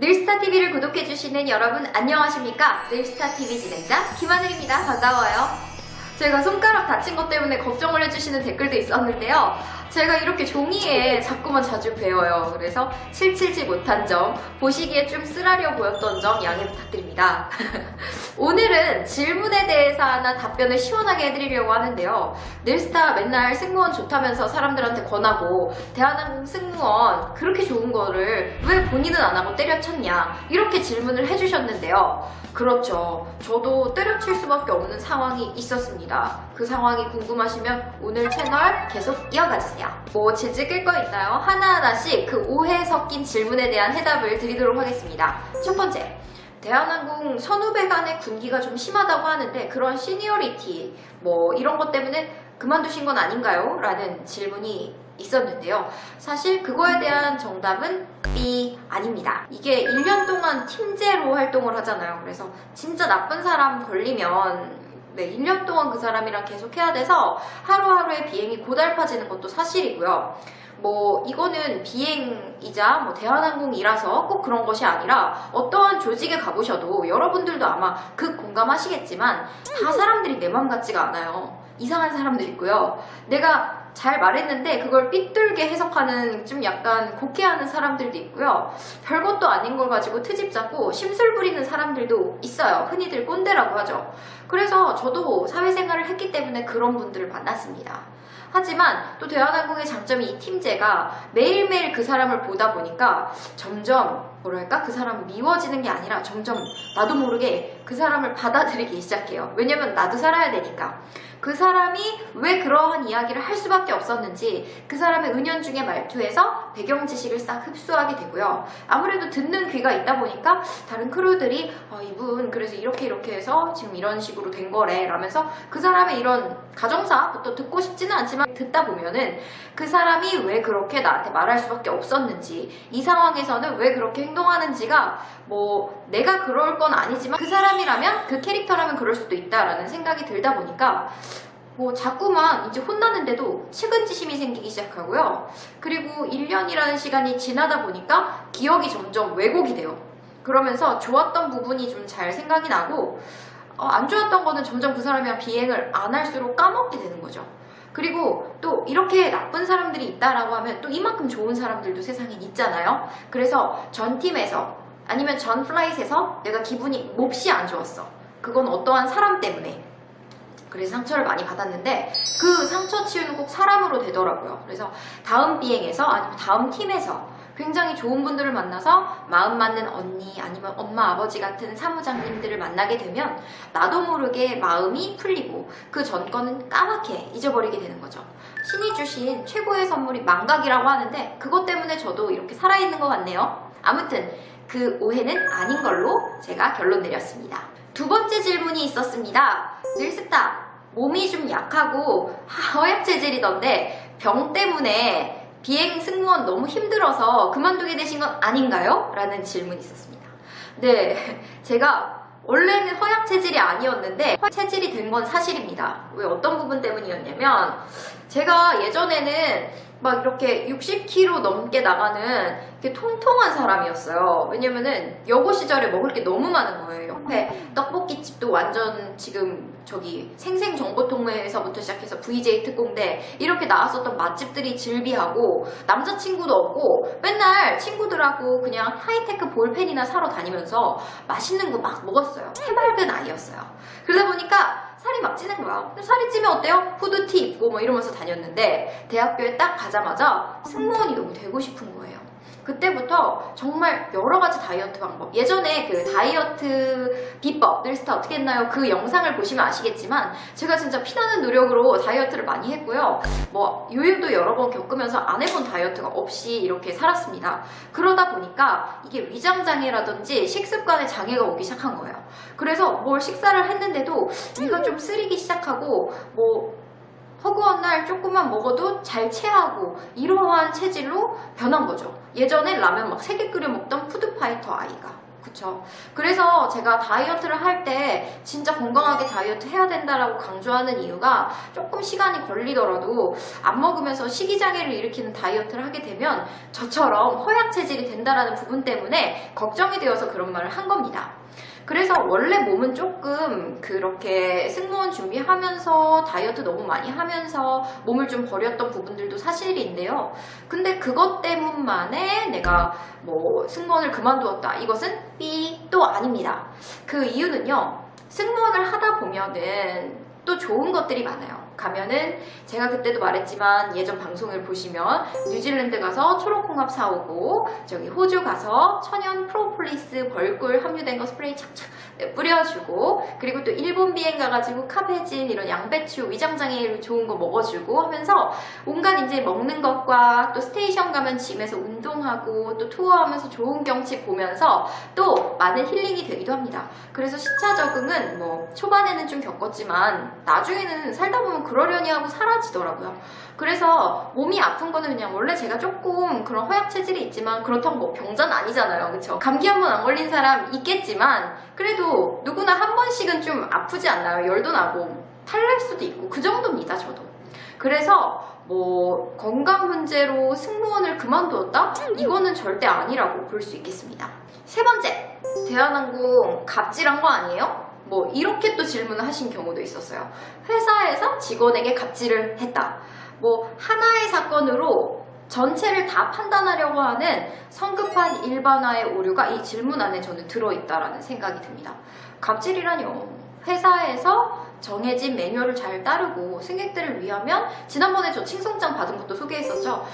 늘스타TV를 구독해주시는 여러분 안녕하십니까? 늘스타TV 진행자 김하늘입니다. 반가워요. 제가 손가락 다친 것 때문에 걱정을 해주시는 댓글도 있었는데요. 제가 이렇게 종이에 자꾸만 자주 베어요. 그래서 칠칠지 못한 점, 보시기에 좀 쓰라려 보였던 점 양해 부탁드립니다. 오늘은 질문에 대해서 하나 답변을 시원하게 해드리려고 하는데요. 늘스타 맨날 승무원 좋다면서 사람들한테 권하고 대한항공 승무원 그렇게 좋은 거를 왜 본인은 안 하고 때려쳤냐 이렇게 질문을 해주셨는데요. 그렇죠. 저도 때려칠 수밖에 없는 상황이 있었습니다. 그 상황이 궁금하시면 오늘 채널 계속 이어가주세요. 뭐 질질 끌 거 있나요? 하나하나씩 그 오해 섞인 질문에 대한 해답을 드리도록 하겠습니다. 첫 번째, 대한항공 선후배 간의 군기가 좀 심하다고 하는데 그런 시니어리티 뭐 이런 것 때문에 그만두신 건 아닌가요? 라는 질문이 있었는데요. 사실 그거에 대한 정답은 B 아닙니다. 이게 1년 동안 팀제로 활동을 하잖아요. 그래서 진짜 나쁜 사람 걸리면 1년 동안 그 사람이랑 계속 해야 돼서 하루하루의 비행이 고달파지는 것도 사실이고요. 뭐 이거는 비행이자 뭐 대한항공이라서 꼭 그런 것이 아니라 어떠한 조직에 가보셔도 여러분들도 아마 공감하시겠지만 다 사람들이 내 맘 같지가 않아요. 이상한 사람도 있고요. 내가 잘 말했는데 그걸 삐뚤게 해석하는 좀 약간 곡해하는 사람들도 있고요. 별것도 아닌 걸 가지고 트집 잡고 심술 부리는 사람들도 있어요. 흔히들 꼰대라고 하죠. 그래서 저도 사회생활을 했기 때문에 그런 분들을 만났습니다. 하지만 또 대한항공의 장점이 이 팀제가 매일매일 그 사람을 보다 보니까 점점 뭐랄까 그 사람이 미워지는 게 아니라 점점 나도 모르게 그 사람을 받아들이기 시작해요. 왜냐면 나도 살아야 되니까. 그 사람이 왜 그러한 이야기를 할 수밖에 없었는지 그 사람의 은연중의 말투에서 배경 지식을 싹 흡수하게 되고요. 아무래도 듣는 귀가 있다 보니까 다른 크루들이 이분 그래서 이렇게 해서 지금 이런 식으로 된 거래 라면서 그 사람의 이런 가정사부터 듣고 싶지는 않지만 듣다 보면은 그 사람이 왜 그렇게 나한테 말할 수밖에 없었는지 이 상황에서는 왜 그렇게 행동하는지가 뭐 내가 그럴 건 아니지만 그 사람이라면 그 캐릭터라면 그럴 수도 있다라는 생각이 들다 보니까 뭐 자꾸만 이제 혼나는데도 측은지심이 생기기 시작하고요. 그리고 1년이라는 시간이 지나다 보니까 기억이 점점 왜곡이 돼요. 그러면서 좋았던 부분이 좀 잘 생각이 나고 안 좋았던 거는 점점 그 사람이랑 비행을 안 할수록 까먹게 되는 거죠. 그리고 또 이렇게 나쁜 사람들이 있다라고 하면 또 이만큼 좋은 사람들도 세상에 있잖아요. 그래서 전 팀에서 아니면 전 플라잇에서 내가 기분이 몹시 안 좋았어. 그건 어떠한 사람 때문에. 그래서 상처를 많이 받았는데 그 상처 치유는 꼭 사람으로 되더라고요. 그래서 다음 비행에서 아니면 다음 팀에서 굉장히 좋은 분들을 만나서 마음 맞는 언니 아니면 엄마 아버지 같은 사무장님들을 만나게 되면 나도 모르게 마음이 풀리고 그 전 거는 까맣게 잊어버리게 되는 거죠. 신이 주신 최고의 선물이 망각이라고 하는데 그것 때문에 저도 이렇게 살아있는 것 같네요. 아무튼 그 오해는 아닌 걸로 제가 결론 내렸습니다. 두 번째 질문이 있었습니다. 늘스타 몸이 좀 약하고 허약 체질이던데 병 때문에 비행 승무원 너무 힘들어서 그만두게 되신 건 아닌가요? 라는 질문이 있었습니다. 네, 제가 원래는 허약 체질이 아니었는데 체질이 된 건 사실입니다. 왜 어떤 부분 때문이었냐면 제가 예전에는 막 이렇게 60kg 넘게 나가는 이렇게 통통한 사람이었어요. 왜냐면은 여고 시절에 먹을 게 너무 많은 거예요. 옆에 떡볶이집도 완전 지금 저기 생생정보통에서부터 시작해서 VJ 특공대 이렇게 나왔었던 맛집들이 즐비하고 남자친구도 없고 맨날 친구들하고 그냥 하이테크 볼펜이나 사러 다니면서 맛있는 거 막 먹었어요. 해맑은 아이였어요. 그러다 보니까 살이 막 찌는 거야. 살이 찌면 어때요? 후드티 입고 뭐 이러면서 다녔는데 대학교에 딱 가자마자 승무원이 너무 되고 싶은 거예요. 그때부터 정말 여러 가지 다이어트 방법, 예전에 그 다이어트 비법 늘스타 어떻게 했나요? 그 영상을 보시면 아시겠지만 제가 진짜 피나는 노력으로 다이어트를 많이 했고요. 뭐 요일도 여러 번 겪으면서 안 해본 다이어트가 없이 이렇게 살았습니다. 그러다 보니까 이게 위장장애라든지 식습관에 장애가 오기 시작한 거예요. 그래서 뭘 식사를 했는데도 위가 좀 쓰리기 시작하고 뭐 허구한 날 조금만 먹어도 잘 체하고 이러한 체질로 변한 거죠. 예전엔 라면 막 3개 끓여 먹던 푸드파이터 아이가 그쵸. 그래서 제가 다이어트를 할 때 진짜 건강하게 다이어트 해야 된다라고 강조하는 이유가 조금 시간이 걸리더라도 안 먹으면서 식이장애를 일으키는 다이어트를 하게 되면 저처럼 허약 체질이 된다라는 부분 때문에 걱정이 되어서 그런 말을 한 겁니다. 그래서 원래 몸은 조금 그렇게 승무원 준비하면서 다이어트 너무 많이 하면서 몸을 좀 버렸던 부분들도 사실인데요. 근데 그것 때문만에 내가 뭐 승무원을 그만두었다. 이것은 또 아닙니다. 그 이유는요. 승무원을 하다 보면은 또 좋은 것들이 많아요. 가면은 제가 그때도 말했지만 예전 방송을 보시면 뉴질랜드 가서 초록홍합 사오고 저기 호주 가서 천연 프로폴리스 벌꿀 함유된 거 스프레이 착착 뿌려주고 그리고 또 일본 비행 가가지고 카베진 이런 양배추 위장장애 좋은 거 먹어주고 하면서 온갖 이제 먹는 것과 또 스테이션 가면 짐에서 운동하고 또 투어하면서 좋은 경치 보면서 또 많은 힐링이 되기도 합니다. 그래서 시차 적응은 뭐 초반에는 좀 겪었지만 나중에는 살다 보면 그러려니 하고 사라지더라고요. 그래서 몸이 아픈 거는 그냥 원래 제가 조금 그런 허약 체질이 있지만 그렇다고 뭐 병자는 아니잖아요. 그쵸? 감기 한 번 안 걸린 사람 있겠지만 그래도 누구나 한 번씩은 좀 아프지 않나요? 열도 나고 탈날 수도 있고 그 정도입니다. 저도. 그래서 뭐 건강 문제로 승무원을 그만두었다? 이거는 절대 아니라고 볼 수 있겠습니다. 세 번째, 대한항공 갑질한 거 아니에요? 뭐 이렇게 또 질문을 하신 경우도 있었어요. 회사에서 직원에게 갑질을 했다. 뭐 하나의 사건으로 전체를 다 판단하려고 하는 성급한 일반화의 오류가 이 질문 안에 저는 들어있다라는 생각이 듭니다. 갑질이라뇨. 회사에서 정해진 매뉴얼을 잘 따르고 승객들을 위하면 지난번에 저 칭송장 받은 것도 소개했었죠.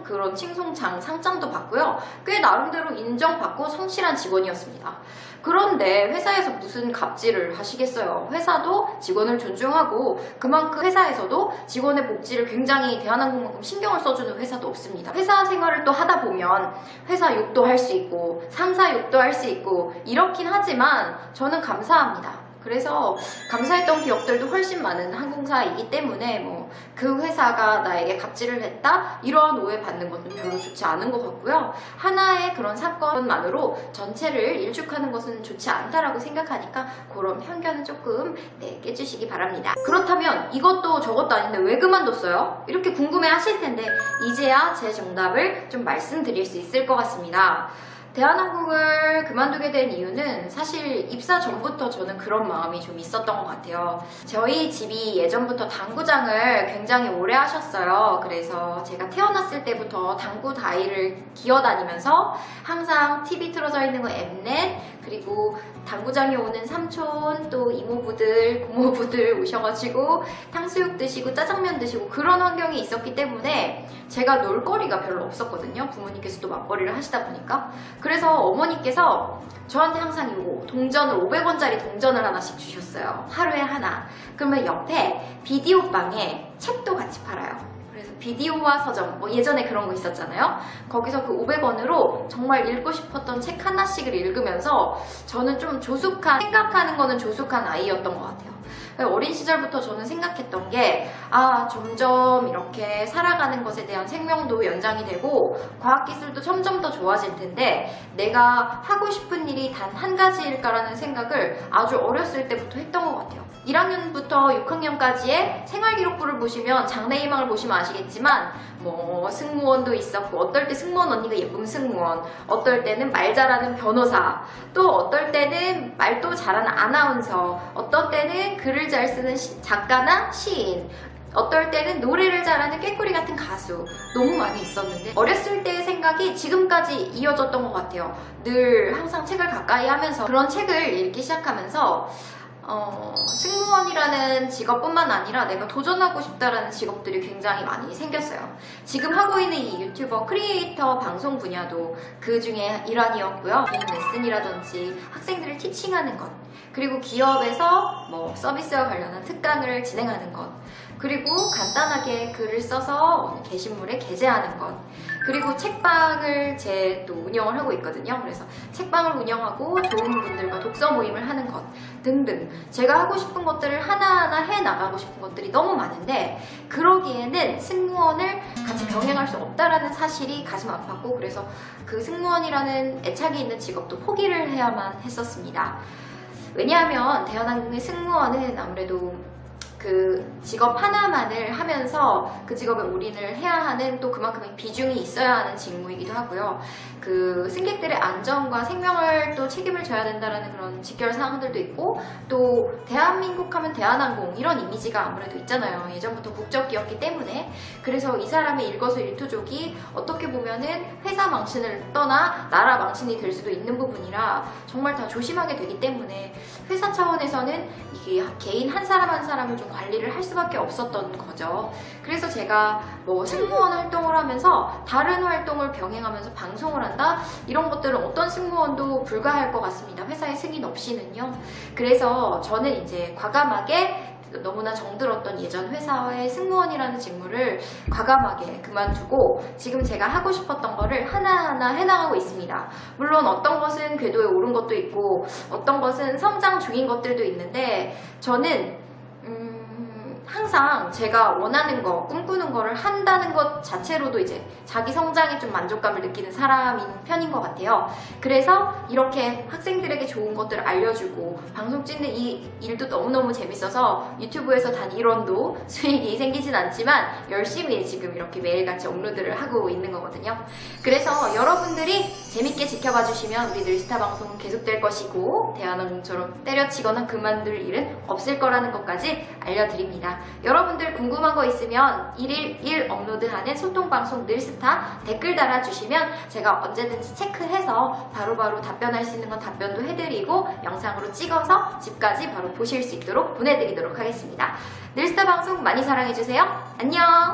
그런 칭송장 상장도 받고요. 꽤 나름대로 인정받고 성실한 직원이었습니다. 그런데 회사에서 무슨 갑질을 하시겠어요. 회사도 직원을 존중하고 그만큼 회사에서도 직원의 복지를 굉장히 대한항공만큼 신경을 써주는 회사도 없습니다. 회사 생활을 또 하다 보면 회사 욕도 할 수 있고 상사 욕도 할 수 있고 이렇긴 하지만 저는 감사합니다. 그래서 감사했던 기억들도 훨씬 많은 항공사이기 때문에 뭐 그 회사가 나에게 갑질을 했다? 이러한 오해 받는 것은 별로 좋지 않은 것 같고요. 하나의 그런 사건만으로 전체를 일축하는 것은 좋지 않다라고 생각하니까 그런 편견은 조금 깨주시기 바랍니다. 그렇다면 이것도 저것도 아닌데 왜 그만뒀어요? 이렇게 궁금해 하실 텐데 이제야 제 정답을 좀 말씀드릴 수 있을 것 같습니다. 대한항공을 그만두게 된 이유는 사실 입사 전부터 저는 그런 마음이 좀 있었던 것 같아요. 저희 집이 예전부터 당구장을 굉장히 오래 하셨어요. 그래서 제가 태어났을 때부터 당구 다이를 기어다니면서 항상 TV 틀어져 있는 거 엠넷 그리고 당구장에 오는 삼촌 또 이모부들 고모부들 오셔가지고 탕수육 드시고 짜장면 드시고 그런 환경이 있었기 때문에 제가 놀거리가 별로 없었거든요. 부모님께서도 맞벌이를 하시다 보니까. 그래서 어머니께서 저한테 항상 이거 동전을 500원짜리 동전을 하나씩 주셨어요. 하루에 하나. 그러면 옆에 비디오방에 책도 같이 팔아요. 그래서 비디오와 서점, 뭐 예전에 그런 거 있었잖아요. 거기서 그 500원으로 정말 읽고 싶었던 책 하나씩을 읽으면서 저는 좀 생각하는 거는 조숙한 아이였던 것 같아요. 어린 시절부터 저는 생각했던 게 점점 이렇게 살아가는 것에 대한 생명도 연장이 되고 과학기술도 점점 더 좋아질 텐데 내가 하고 싶은 일이 단 한 가지일까라는 생각을 아주 어렸을 때부터 했던 것 같아요. 1학년부터 6학년까지의 생활기록부를 보시면 장래희망을 보시면 아시겠지만 뭐 승무원도 있었고 어떨 때 승무원 언니가 예쁜 승무원, 어떨 때는 말 잘하는 변호사, 또 어떨 때는 말도 잘하는 아나운서, 어떨 때는 글을 잘 쓰는 작가나 시인, 어떨 때는 노래를 잘하는 꾀꼬리 같은 가수 너무 많이 있었는데 어렸을 때의 생각이 지금까지 이어졌던 것 같아요. 늘 항상 책을 가까이 하면서 그런 책을 읽기 시작하면서 승무원이라는 직업뿐만 아니라 내가 도전하고 싶다라는 직업들이 굉장히 많이 생겼어요. 지금 하고 있는 이 유튜버 크리에이터 방송 분야도 그 중에 일환이었고요. 레슨이라든지 학생들을 티칭하는 것, 그리고 기업에서 뭐 서비스와 관련한 특강을 진행하는 것, 그리고 간단하게 글을 써서 게시물에 게재하는 것, 그리고 책방을 제 또 운영을 하고 있거든요. 그래서 책방을 운영하고 좋은 분들과 독서 모임을 하는 것 등등 제가 하고 싶은 것들을 하나하나 해 나가고 싶은 것들이 너무 많은데 그러기에는 승무원을 같이 병행할 수 없다라는 사실이 가슴 아팠고 그래서 그 승무원이라는 애착이 있는 직업도 포기를 해야만 했었습니다. 왜냐하면 대한항공의 승무원은 아무래도 그 직업 하나만을 하면서 그 직업에 올인을 해야 하는 또 그만큼의 비중이 있어야 하는 직무이기도 하고요. 그 승객들의 안전과 생명을 또 책임을 져야 된다는 그런 직결 사항들도 있고 또 대한민국 하면 대한항공 이런 이미지가 아무래도 있잖아요. 예전부터 국적기였기 때문에 그래서 이 사람의 일거수일투족이 어떻게 보면은 회사 망신을 떠나 나라 망신이 될 수도 있는 부분이라 정말 다 조심하게 되기 때문에 회사 차원에서는 이게 개인 한 사람 한 사람을 좀 관리를 할 수밖에 없었던 거죠. 그래서 제가 뭐 승무원 활동을 하면서 다른 활동을 병행하면서 방송을 한다? 이런 것들은 어떤 승무원도 불가할 것 같습니다. 회사의 승인 없이는요. 그래서 저는 이제 과감하게 너무나 정들었던 예전 회사의 승무원이라는 직무를 과감하게 그만두고 지금 제가 하고 싶었던 거를 하나하나 해나가고 있습니다. 물론 어떤 것은 궤도에 오른 것도 있고 어떤 것은 성장 중인 것들도 있는데 저는 항상 제가 원하는 거, 꿈꾸는 거를 한다는 것 자체로도 이제 자기 성장에 좀 만족감을 느끼는 사람인 편인 것 같아요. 그래서 이렇게 학생들에게 좋은 것들을 알려주고 방송 찍는 이 일도 너무너무 재밌어서 유튜브에서 단 1원도 수익이 생기진 않지만 열심히 지금 이렇게 매일같이 업로드를 하고 있는 거거든요. 그래서 여러분들이 재밌게 지켜봐 주시면 우리 늘스타 방송은 계속될 것이고 대한항공처럼 때려치거나 그만둘 일은 없을 거라는 것까지 알려드립니다. 여러분들 궁금한 거 있으면 1일 1 업로드하는 소통방송 늘스타 댓글 달아주시면 제가 언제든지 체크해서 바로바로 답변할 수 있는 건 답변도 해드리고 영상으로 찍어서 집까지 바로 보실 수 있도록 보내드리도록 하겠습니다. 늘스타 방송 많이 사랑해주세요. 안녕!